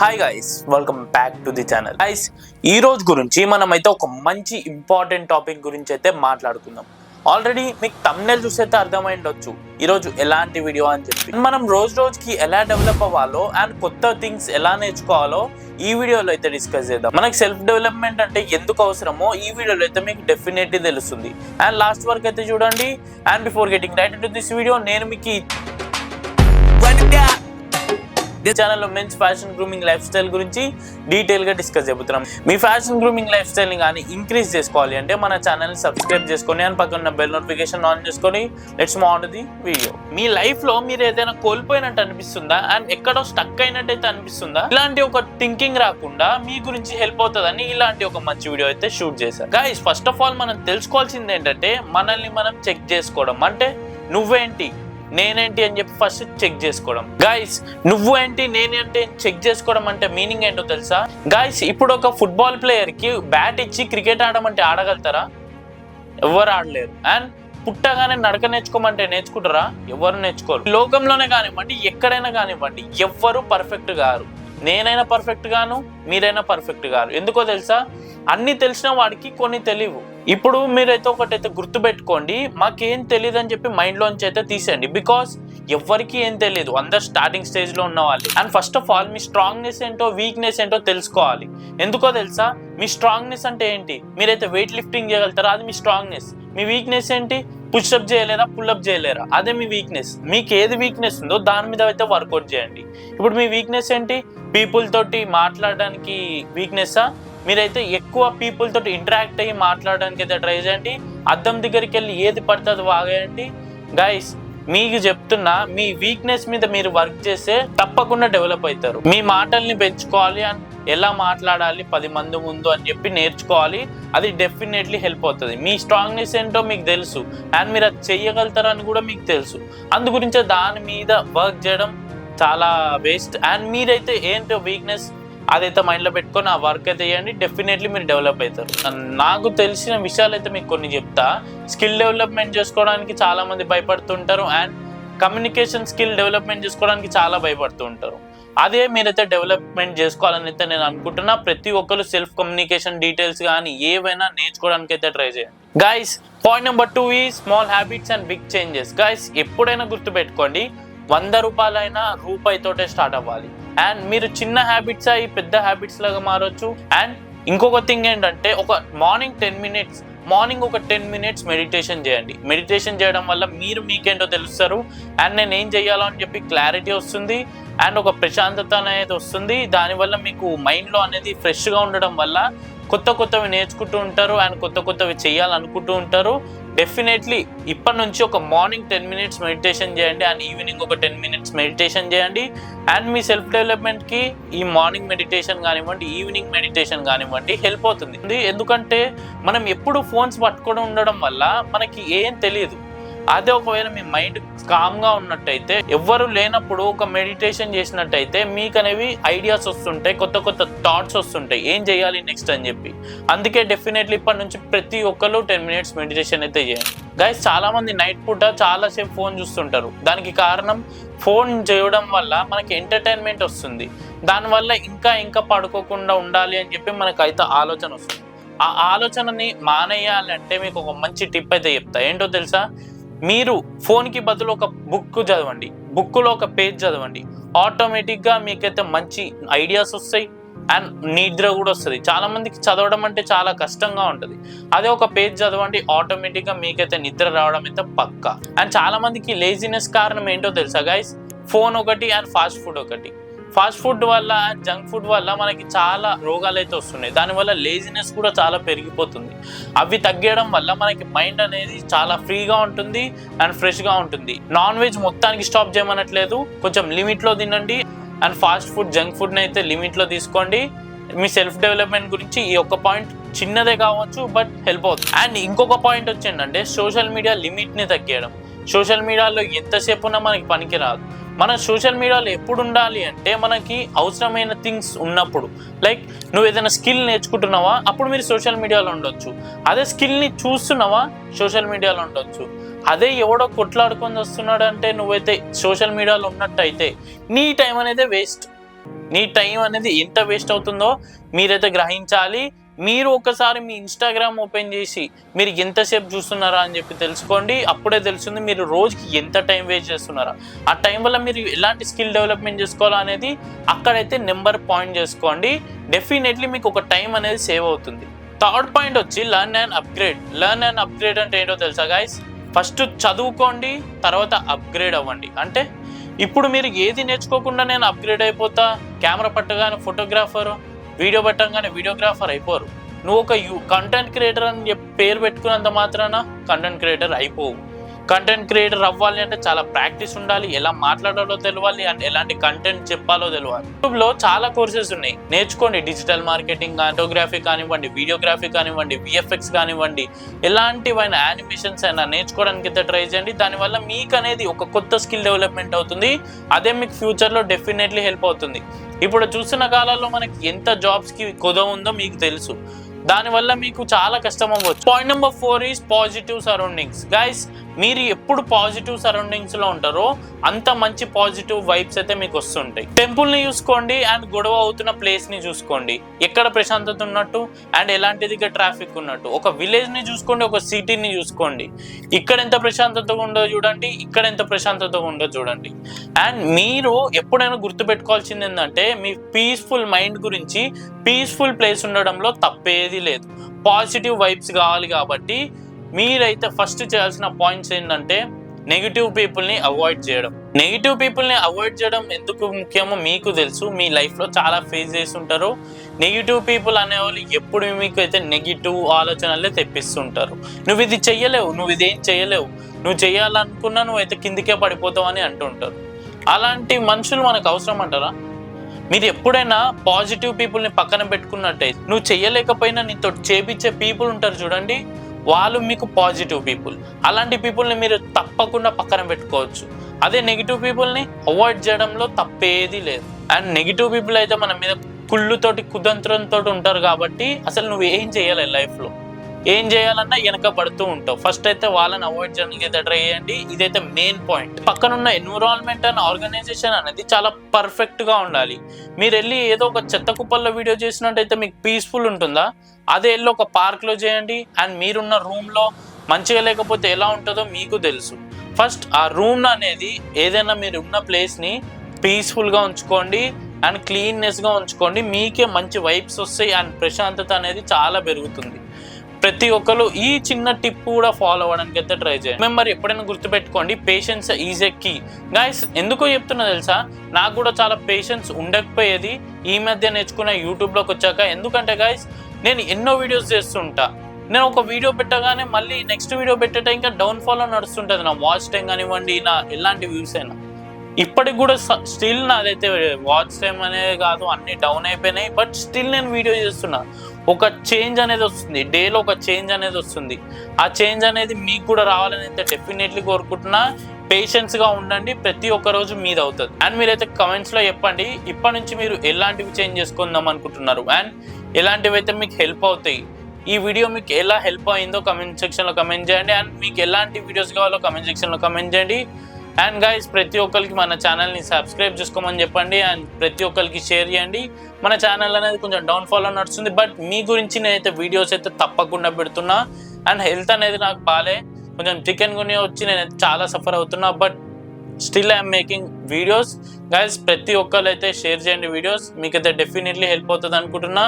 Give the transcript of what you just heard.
Hi guys, welcome back to the channel. Guys, ఈ రోజు గురించి మనమైతే ఒక మంచి ఇంపార్టెంట్ టాపిక్ గురించి అయితే మాట్లాడుకుందాం. ఆల్రెడీ మీకు థంబ్నెయిల్ చూసైతే అర్థమైండొచ్చు ఈరోజు ఎలాంటి వీడియో అని చెప్పి. మనం రోజుకి ఎలా డెవలప్ అవ్వాలో అండ్ కొత్త థింగ్స్ ఎలా నేర్చుకోవాలో ఈ వీడియోలో అయితే డిస్కస్ చేద్దాం. మనకి సెల్ఫ్ డెవలప్మెంట్ అంటే ఎందుకు అవసరమో ఈ వీడియోలో అయితే మీకు డెఫినెట్లీ తెలుస్తుంది. అండ్ లాస్ట్ వరకు అయితే చూడండి. And before getting right into this video, నేను మీకు ఛానల్లో men's fashion grooming lifestyle గురించి డీటెయిల్ గా డిస్కస్ చెబుతున్నాం. మీ ఫ్యాషన్ గ్రూమింగ్ లైఫ్ స్టైల్ ని కానీ ఇంక్రీజ్ చేసుకోవాలి అంటే మన ఛానల్ ని సబ్స్క్రైబ్ చేసుకొని అండ్ పక్కన బెల్ నోటిఫికేషన్ ఆన్ చేసుకొని let's move on to the video. Me life లో మీరు ఏదైనా కోల్పోయినట్టు అనిపిస్తుందా అండ్ ఎక్కడో స్టక్ అయినట్టయితే అనిపిస్తుందా? ఇలాంటి ఒక థింకింగ్ రాకుండా మీ గురించి హెల్ప్ అవుతుందని ఇలాంటి ఒక మంచి వీడియో అయితే షూట్ చేశారు. గైస్, ఫస్ట్ ఆఫ్ ఆల్ మనం తెలుసుకోవాల్సింది ఏంటంటే మనల్ని మనం చెక్ చేసుకోవడం. అంటే నువ్వేంటి నేనేంటి అని చెప్పి ఫస్ట్ చెక్ చేసుకోవడం. గైస్, నువ్వు ఏంటి నేనేంటి చెక్ చేసుకోవడం అంటే మీనింగ్ ఏంటో తెలుసా? గైస్, ఇప్పుడు ఒక ఫుట్బాల్ ప్లేయర్ కి బ్యాట్ ఇచ్చి క్రికెట్ ఆడమంటే ఆడగలుగుతారా? ఎవరు ఆడలేరు. అండ్ పుట్టగానే నడక నేర్చుకోమంటే నేర్చుకుంటారా? ఎవరు నేర్చుకోరు. లోకంలోనే కానివ్వండి, ఎక్కడైనా కానివ్వండి, ఎవ్వరు పర్ఫెక్ట్ గారు. నేనైనా పర్ఫెక్ట్ గాను, మీరైనా పర్ఫెక్ట్ గారు. ఎందుకో తెలుసా? అన్ని తెలిసిన వాడికి కొన్ని తెలియవు. ఇప్పుడు మీరైతే ఒకటైతే గుర్తు పెట్టుకోండి, మాకేం తెలియదు అని చెప్పి మైండ్ లోంచి అయితే తీసేయండి. బికాస్ ఎవరికి ఏం తెలియదు, అందరు స్టార్టింగ్ స్టేజ్ లో ఉన్న వాళ్ళు. And first of all me strongness ఏంటో వీక్నెస్ ఏంటో తెలుసుకోవాలి. ఎందుకో తెలుసా? మీ స్ట్రాంగ్నెస్ అంటే ఏంటి? మీరైతే వెయిట్ లిఫ్టింగ్ చేయగలుగుతారా? అది మీ స్ట్రాంగ్నెస్. మీ వీక్నెస్ ఏంటి? పుష్అప్ చేయలేరా, పుల్అప్ చేయలేరా? అదే మీ వీక్నెస్. మీకు ఏది వీక్నెస్ ఉందో దాని మీద అయితే వర్కౌట్ చేయండి. ఇప్పుడు మీ వీక్నెస్ ఏంటి? పీపుల్ తోటి మాట్లాడడానికి వీక్నెస్సా? మీరైతే ఎక్కువ పీపుల్ తోటి ఇంటరాక్ట్ అయ్యి మాట్లాడడానికి అయితే ట్రై చేయండి. అద్దం దగ్గరికి వెళ్ళి ఏది పడితే అది వాగేయండి. గైస్, మీకు చెప్తున్నా, మీ వీక్నెస్ మీద మీరు వర్క్ చేస్తే తప్పకుండా డెవలప్ అవుతారు. మీ మాటల్ని పెంచుకోవాలి అండ్ ఎలా మాట్లాడాలి 10 మంది ముందు అని చెప్పి నేర్చుకోవాలి. అది డెఫినెట్లీ హెల్ప్ అవుతుంది. మీ స్ట్రాంగ్నెస్ ఏంటో మీకు తెలుసు అండ్ మీరు అది చెయ్యగలుగుతారని కూడా మీకు తెలుసు. అందు గురించే దాని మీద వర్క్ చేయడం చాలా వేస్ట్. అండ్ మీరైతే ఏంటో వీక్నెస్ అదైతే మైండ్లో పెట్టుకొని ఆ వర్క్ అయితే చేయండి. డెఫినెట్లీ మీరు డెవలప్ అవుతారు. నాకు తెలిసిన విషయాలు అయితే మీకు కొన్ని చెప్తా. స్కిల్ డెవలప్మెంట్ చేసుకోవడానికి చాలా మంది భయపడుతుంటారు అండ్ కమ్యూనికేషన్ స్కిల్ డెవలప్మెంట్ చేసుకోవడానికి చాలా భయపడుతూ ఉంటారు. అదే మీరైతే డెవలప్మెంట్ చేసుకోవాలని అయితే నేను అనుకుంటున్నా. ప్రతి ఒక్కరు సెల్ఫ్ కమ్యూనికేషన్ డీటెయిల్స్ కానీ ఏవైనా నేర్చుకోవడానికి అయితే ట్రై చేయండి. గైస్, పాయింట్ నెంబర్ 2 ఈ small habits and big changes. Guys, ఎప్పుడైనా గుర్తుపెట్టుకోండి, 100 రూపాయలైనా రూపాయితోటే స్టార్ట్ అవ్వాలి. అండ్ మీరు చిన్న హ్యాబిట్స్ అవి పెద్ద హ్యాబిట్స్ లాగా మారొచ్చు. అండ్ ఇంకొక థింగ్ ఏంటంటే, ఒక మార్నింగ్ 10 మినిట్స్ మెడిటేషన్ చేయండి. మెడిటేషన్ చేయడం వల్ల మీరు మీకేంటో తెలుస్తారు అండ్ నేను ఏం చేయాలో అని చెప్పి క్లారిటీ వస్తుంది అండ్ ఒక ప్రశాంతత అనేది వస్తుంది. దానివల్ల మీకు మైండ్లో అనేది ఫ్రెష్గా ఉండడం వల్ల కొత్తవి నేర్చుకుంటూ ఉంటారు అండ్ కొత్తవి చేయాలనుకుంటూ ఉంటారు. డెఫినెట్లీ ఇప్పటి నుంచి ఒక మార్నింగ్ 10 మినిట్స్ మెడిటేషన్ చేయండి అండ్ ఈవినింగ్ ఒక 10 మినిట్స్ మెడిటేషన్ చేయండి. అండ్ మీ సెల్ఫ్ డెవలప్మెంట్కి ఈ మార్నింగ్ మెడిటేషన్ కానివ్వండి, ఈవినింగ్ మెడిటేషన్ కానివ్వండి హెల్ప్ అవుతుంది. ఎందుకంటే మనం ఎప్పుడు ఫోన్స్ పట్టుకొని ఉండడం వల్ల మనకి ఏం తెలియదు. అదే ఒకవేళ మీ మైండ్ కామ్గా ఉన్నట్టయితే, ఎవ్వరు లేనప్పుడు ఒక మెడిటేషన్ చేసినట్టయితే మీకు అనేవి ఐడియాస్ వస్తుంటాయి, కొత్త థాట్స్ వస్తుంటాయి, ఏం చేయాలి నెక్స్ట్ అని చెప్పి. అందుకే డెఫినెట్లీ ఇప్పటి నుంచి ప్రతి ఒక్కరు 10 మినిట్స్ మెడిటేషన్ అయితే చేయండి. గైస్, చాలా మంది నైట్ పూట చాలాసేపు ఫోన్ చూస్తుంటారు. దానికి కారణం ఫోన్ చేయడం వల్ల మనకి ఎంటర్టైన్మెంట్ వస్తుంది. దానివల్ల ఇంకా పడుకోకుండా ఉండాలి అని చెప్పి మనకైతే ఆలోచన వస్తుంది. ఆ ఆలోచనని మానేయాలంటే మీకు ఒక మంచి టిప్ అయితే చెప్తా. ఏంటో తెలుసా? మీరు ఫోన్కి బదులు ఒక బుక్ చదవండి. బుక్లో ఒక పేజ్ చదవండి. ఆటోమేటిక్గా మీకైతే మంచి ఐడియాస్ వస్తాయి అండ్ నిద్ర కూడా వస్తుంది. చాలా మందికి చదవడం అంటే చాలా కష్టంగా ఉంటుంది. అదే ఒక పేజ్ చదవండి, ఆటోమేటిక్గా మీకైతే నిద్ర రావడం అయితే పక్కా. అండ్ చాలా మందికి లేజినెస్ కారణం ఏంటో తెలుసా గైస్? ఫోన్ ఒకటి అండ్ ఫాస్ట్ ఫుడ్ ఒకటి. ఫాస్ట్ ఫుడ్ వల్ల అండ్ జంక్ ఫుడ్ వల్ల మనకి చాలా రోగాలు అయితే వస్తున్నాయి. దానివల్ల లేజినెస్ కూడా చాలా పెరిగిపోతుంది. అవి తగ్గడం వల్ల మనకి మైండ్ అనేది చాలా ఫ్రీగా ఉంటుంది అండ్ ఫ్రెష్గా ఉంటుంది. నాన్ వెజ్ మొత్తానికి స్టాప్ చేయమనట్లేదు, కొంచెం లిమిట్లో తినండి. అండ్ ఫాస్ట్ ఫుడ్, జంక్ ఫుడ్ని అయితే లిమిట్లో తీసుకోండి. మీ సెల్ఫ్ డెవలప్మెంట్ గురించి ఈ ఒక్క పాయింట్ చిన్నదే కావచ్చు బట్ హెల్ప్ అవుతుంది. అండ్ ఇంకొక పాయింట్ వచ్చిందంటే సోషల్ మీడియా లిమిట్ని తగ్గేయడం. సోషల్ మీడియాలో ఎంతసేపు ఉన్నా మనకి పనికి రాదు. మన సోషల్ మీడియాలో ఎప్పుడు ఉండాలి అంటే మనకి అవసరమైన థింగ్స్ ఉన్నప్పుడు. లైక్ నువ్వు ఏదైనా స్కిల్ నేర్చుకుంటున్నావా, అప్పుడు మీరు సోషల్ మీడియాలో ఉండొచ్చు. అదే స్కిల్ని చూస్తున్నావా, సోషల్ మీడియాలో ఉండొచ్చు. అదే ఎవడో కొట్లాడుకొని వస్తున్నాడు అంటే నువ్వైతే సోషల్ మీడియాలో ఉన్నట్టయితే నీ టైం అనేది వేస్ట్. నీ టైం అనేది ఎంత వేస్ట్ అవుతుందో మీరైతే గ్రహించాలి. మీరు ఒకసారి మీ ఇన్స్టాగ్రామ్ ఓపెన్ చేసి మీరు ఎంతసేపు చూస్తున్నారా అని చెప్పి తెలుసుకోండి. అప్పుడే తెలుస్తుంది మీరు రోజుకి ఎంత టైం వేస్ట్ చేస్తున్నారా. ఆ టైం వల్ల మీరు ఎలాంటి స్కిల్ డెవలప్మెంట్ చేసుకోవాలో అనేది అక్కడైతే నెంబర్ పాయింట్ చేసుకోండి. డెఫినెట్లీ మీకు ఒక టైం అనేది సేవ్ అవుతుంది. థర్డ్ పాయింట్ వచ్చి learn and upgrade. Learn and upgrade అంటే ఏంటో తెలుసా గైస్? ఫస్ట్ చదువుకోండి, తర్వాత అప్గ్రేడ్ అవ్వండి. అంటే ఇప్పుడు మీరు ఏది నేర్చుకోకుండా నేను అప్గ్రేడ్ అయిపోతా, కెమెరా పట్టగానే ఫోటోగ్రాఫర్, వీడియో పెట్టగానే వీడియోగ్రాఫర్ అయిపోరు. నువ్వు ఒక కంటెంట్ క్రియేటర్ అని చెప్పి పేరు పెట్టుకున్నంత మాత్రాన కంటెంట్ క్రియేటర్ అయిపోవు. కంటెంట్ క్రియేటర్ అవ్వాలి అంటే చాలా ప్రాక్టీస్ ఉండాలి, ఎలా మాట్లాడాలో తెలియాలి అండ్ ఎలాంటి కంటెంట్ చెప్పాలో తెలియాలి. యూట్యూబ్లో చాలా కోర్సెస్ ఉన్నాయి, నేర్చుకోండి. డిజిటల్ మార్కెటింగ్, ఫోటోగ్రఫీ కానివ్వండి, వీడియోగ్రఫీ కానివ్వండి, విఎఫ్ఎక్స్ కానివ్వండి, ఎలాంటివైనా యానిమేషన్స్ అయినా నేర్చుకోవడానికి అయితే ట్రై చేయండి. దానివల్ల మీకు అనేది ఒక కొత్త స్కిల్ డెవలప్మెంట్ అవుతుంది. అదే మీకు ఫ్యూచర్లో డెఫినెట్లీ హెల్ప్ అవుతుంది. ఇప్పుడు చూస్తున్న కాలాల్లో మనకి ఎంత జాబ్స్కి కొదవ ఉందో మీకు తెలుసు. దానివల్ల మీకు చాలా కష్టం అవ్వచ్చు. Point number 4 is positive surroundings. Guys, మీరు ఎప్పుడు పాజిటివ్ సరౌండింగ్స్లో ఉంటారో అంత మంచి పాజిటివ్ వైబ్స్ అయితే మీకు వస్తుంటాయి. టెంపుల్ని చూసుకోండి అండ్ గొడవ అవుతున్న ప్లేస్ని చూసుకోండి, ఎక్కడ ప్రశాంతత ఉన్నట్టు అండ్ ఎలాంటిదిగా ట్రాఫిక్ ఉన్నట్టు. ఒక విలేజ్ని చూసుకోండి, ఒక సిటీని చూసుకోండి. ఇక్కడ ఎంత ప్రశాంతతగా ఉండదో చూడండి, ఇక్కడ ఎంత ప్రశాంతతగా ఉండదో చూడండి. అండ్ మీరు ఎప్పుడైనా గుర్తుపెట్టుకోవాల్సింది ఏంటంటే మీ పీస్ఫుల్ మైండ్ గురించి, పీస్ఫుల్ ప్లేస్ ఉండడంలో తప్పేది లేదు. పాజిటివ్ వైబ్స్ కావాలి కాబట్టి మీరైతే ఫస్ట్ చేయాల్సిన పాయింట్స్ ఏంటంటే నెగిటివ్ పీపుల్ని అవాయిడ్ చేయడం. నెగిటివ్ పీపుల్ని అవాయిడ్ చేయడం ఎందుకు ముఖ్యమో మీకు తెలుసు. మీ లైఫ్లో చాలా ఫేస్ చేసి ఉంటారు. నెగిటివ్ పీపుల్ అనేవాళ్ళు ఎప్పుడు మీకు అయితే నెగిటివ్ ఆలోచనలే తెప్పిస్తుంటారు. నువ్వు ఇది చెయ్యలేవు, నువ్వు ఇదేం చేయలేవు, నువ్వు చేయాలనుకున్నా నువ్వైతే కిందికే పడిపోతావు అని అంటుంటారు. అలాంటి మనుషులు మనకు అవసరం అంటారా? మీరు ఎప్పుడైనా పాజిటివ్ పీపుల్ని పక్కన పెట్టుకున్నట్టయితే నువ్వు చెయ్యలేకపోయినా నీతో చేపించే పీపుల్ ఉంటారు చూడండి, వాళ్ళు మీకు పాజిటివ్ పీపుల్. అలాంటి పీపుల్ని మీరు తప్పకుండా పక్కన పెట్టుకోవచ్చు. అదే నెగిటివ్ పీపుల్ని అవాయిడ్ చేయడంలో తప్పేది లేదు. అండ్ నెగిటివ్ పీపుల్ అయితే మన మీద కుళ్ళుతోటి కుతంత్రంతో ఉంటారు కాబట్టి అసలు నువ్వు ఏం చేయాలి లైఫ్లో, ఏం చేయాలన్నా వెనక పడుతూ ఉంటావు. ఫస్ట్ అయితే వాళ్ళని అవాయిడ్ చేయడానికి అయితే ట్రై చేయండి. ఇదైతే మెయిన్ పాయింట్. పక్కనున్న ఎన్విరాన్మెంట్ అండ్ ఆర్గనైజేషన్ అనేది చాలా పర్ఫెక్ట్గా ఉండాలి. మీరు వెళ్ళి ఏదో ఒక చెత్త కుప్పల్లో వీడియో చేసినట్టయితే మీకు పీస్ఫుల్ ఉంటుందా? అదే వెళ్ళి ఒక పార్క్లో చేయండి అండ్ మీరున్న రూమ్లో మంచిగా లేకపోతే ఎలా ఉంటుందో మీకు తెలుసు. ఫస్ట్ ఆ రూమ్ అనేది ఏదైనా మీరు ఉన్న ప్లేస్ని పీస్ఫుల్గా ఉంచుకోండి అండ్ క్లీన్నెస్గా ఉంచుకోండి. మీకే మంచి వైబ్స్ వస్తాయి అండ్ ప్రశాంతత అనేది చాలా పెరుగుతుంది. ప్రతి ఒక్కరు ఈ చిన్న టిప్ కూడా ఫాలో అవ్వడానికి అయితే ట్రై చేయండి. మేము మరి ఎప్పుడైనా గుర్తుపెట్టుకోండి, patience is a key. Guys, ఎందుకో చెప్తున్నా తెలుసా, నాకు కూడా చాలా పేషెన్స్ ఉండకపోయేది ఈ మధ్య నేర్చుకున్న యూట్యూబ్లోకి వచ్చాక. ఎందుకంటే గైస్, నేను ఎన్నో వీడియోస్ చేస్తుంటా. నేను ఒక వీడియో పెట్టగానే మళ్ళీ నెక్స్ట్ వీడియో పెట్టేట ఇంకా డౌన్ఫాల్లో నడుస్తుంటుంది నా వాచ్ టైం కానివ్వండి, నా ఎలాంటి వ్యూస్ అయినా. ఇప్పటికి కూడా స్టిల్ నాదైతే వాచ్ టైం అనేది కాదు, అన్ని డౌన్ అయిపోయినాయి. బట్ స్టిల్ నేను వీడియో చేస్తున్నా. ఒక చేంజ్ అనేది వస్తుంది, డేలో ఒక చేంజ్ అనేది వస్తుంది. ఆ చేంజ్ అనేది మీకు కూడా రావాలని అయితే డెఫినెట్లీ కోరుకుంటున్నా. పేషెన్స్గా ఉండండి, ప్రతి ఒక్క రోజు మీది అవుతుంది. అండ్ మీరైతే కమెంట్స్లో చెప్పండి ఇప్పటి నుంచి మీరు ఎలాంటివి చేంజ్ చేసుకుందాం అనుకుంటున్నారు అండ్ ఎలాంటివి అయితే మీకు హెల్ప్ అవుతాయి. ఈ వీడియో మీకు ఎలా హెల్ప్ అయిందో కమెంట్ సెక్షన్లో కమెంట్ చేయండి. అండ్ మీకు ఎలాంటి వీడియోస్ కావాలో కమెంట్ సెక్షన్లో కమెంట్ చేయండి. అండ్ గైస్, ప్రతి ఒక్కరికి మన ఛానల్ని సబ్స్క్రైబ్ చేసుకోమని చెప్పండి అండ్ ప్రతి ఒక్కరికి షేర్ చేయండి. మన ఛానల్ అనేది కొంచెం డౌన్ఫాల్లో నడుస్తుంది, బట్ మీ గురించి నేనైతే వీడియోస్ అయితే తప్పకుండా పెడుతున్నా. అండ్ హెల్త్ అనేది నాకు బాలే, కొంచెం చికెన్ గుని వచ్చి నేనైతే చాలా సఫర్ అవుతున్నా. But still I'm making videos. Guys, ప్రతి ఒక్కరు అయితే షేర్ చేయండి వీడియోస్, మీకైతే డెఫినెట్లీ హెల్ప్ అవుతుంది అనుకుంటున్నా.